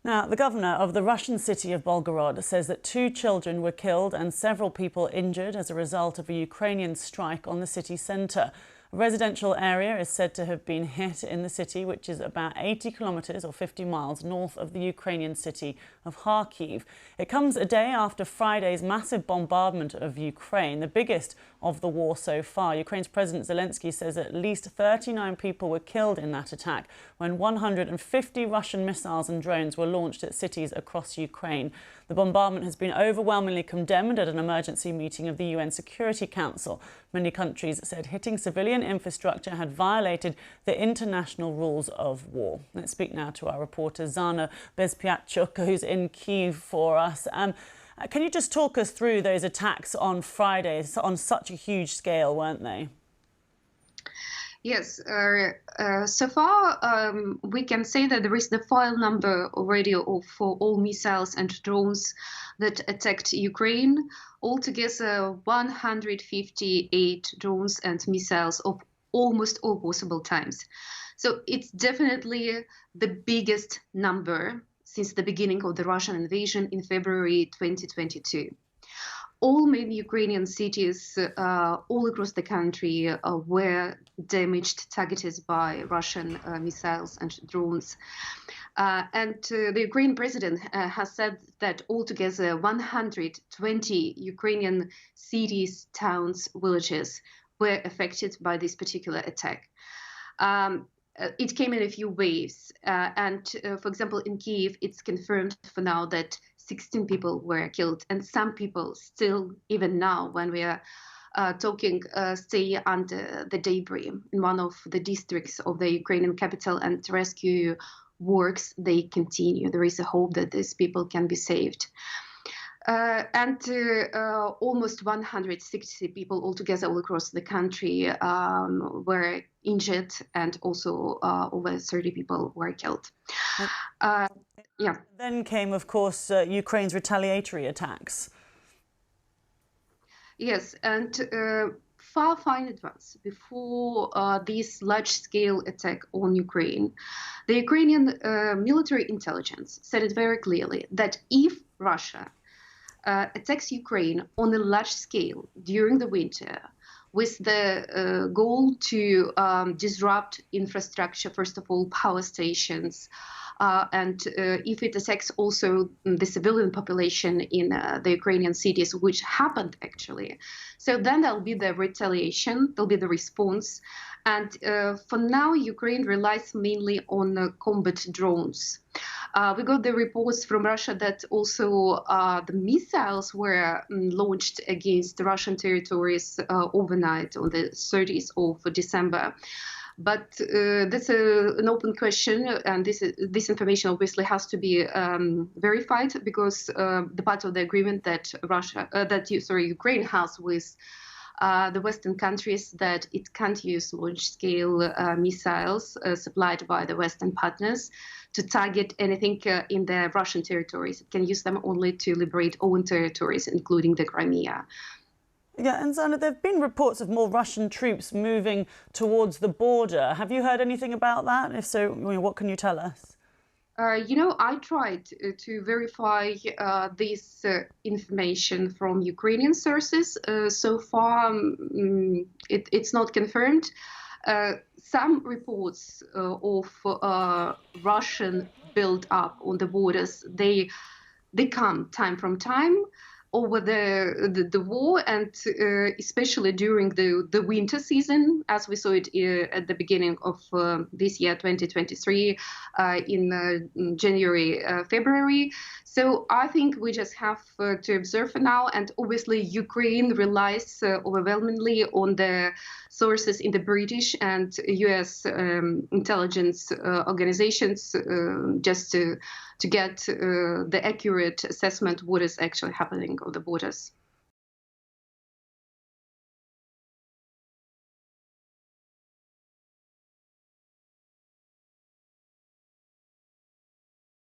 Now, the governor of the Russian city of Belgorod says that 2 children were killed and several people injured as a result of a Ukrainian strike on the city centre. A residential area is said to have been hit in the city, which is about 80 kilometres or 50 miles north of the Ukrainian city of Kharkiv. It comes a day after Friday's massive bombardment of Ukraine, the biggest of the war so far. Ukraine's President Zelensky says at least 39 people were killed in that attack when 150 Russian missiles and drones were launched at cities across Ukraine. The bombardment has been overwhelmingly condemned at an emergency meeting of the UN Security Council. Many countries said hitting civilian infrastructure had violated the international rules of war. Let's speak now to our reporter Zana Bezpiatchuk, who's in Kyiv for us. Can you just talk us through those attacks on Friday on such a huge scale, weren't they? Yes, so far we can say that there is the file number already for all missiles and drones that attacked Ukraine. Altogether 158 drones and missiles of almost all possible times. So it's definitely the biggest number since the beginning of the Russian invasion in February 2022. All main Ukrainian cities all across the country were damaged, targeted by Russian missiles and drones. And the Ukrainian president has said that altogether 120 Ukrainian cities, towns, villages were affected by this particular attack. It came in a few waves. For example, in Kyiv, it's confirmed for now that 16 people were killed, and some people still, even now, when we are talking, stay under the debris in one of the districts of the Ukrainian capital, and rescue works, they continue. There is a hope that these people can be saved. Almost 160 people altogether all across the country were injured, and also over 30 people were killed. Yeah. Then came, of course, Ukraine's retaliatory attacks. Yes, and far in advance, before this large-scale attack on Ukraine, the Ukrainian military intelligence said it very clearly that if Russia attacks Ukraine on a large scale during the winter, with the goal to disrupt infrastructure, first of all, power stations, and if it attacks also the civilian population in the Ukrainian cities, which happened actually. So then there'll be the retaliation, there'll be the response. And for now, Ukraine relies mainly on combat drones. We got the reports from Russia that also the missiles were launched against the Russian territories overnight on the 30th of December. But that's an open question, and this information obviously has to be verified, because the part of the agreement that Ukraine has with the Western countries, that it can't use large-scale missiles supplied by the Western partners to target anything in the Russian territories. It can use them only to liberate own territories, including the Crimea. Yeah, and Zana, there have been reports of more Russian troops moving towards the border. Have you heard anything about that? If so, what can you tell us? I tried to verify this information from Ukrainian sources. So far, it's not confirmed. Some reports of Russian build-up on the borders, they come time from time over the war, and especially during the winter season, as we saw it at the beginning of this year, 2023, in January, February. So I think we just have to observe for now. And obviously, Ukraine relies overwhelmingly on the sources in the British and US intelligence organizations just to get the accurate assessment what is actually happening on the borders.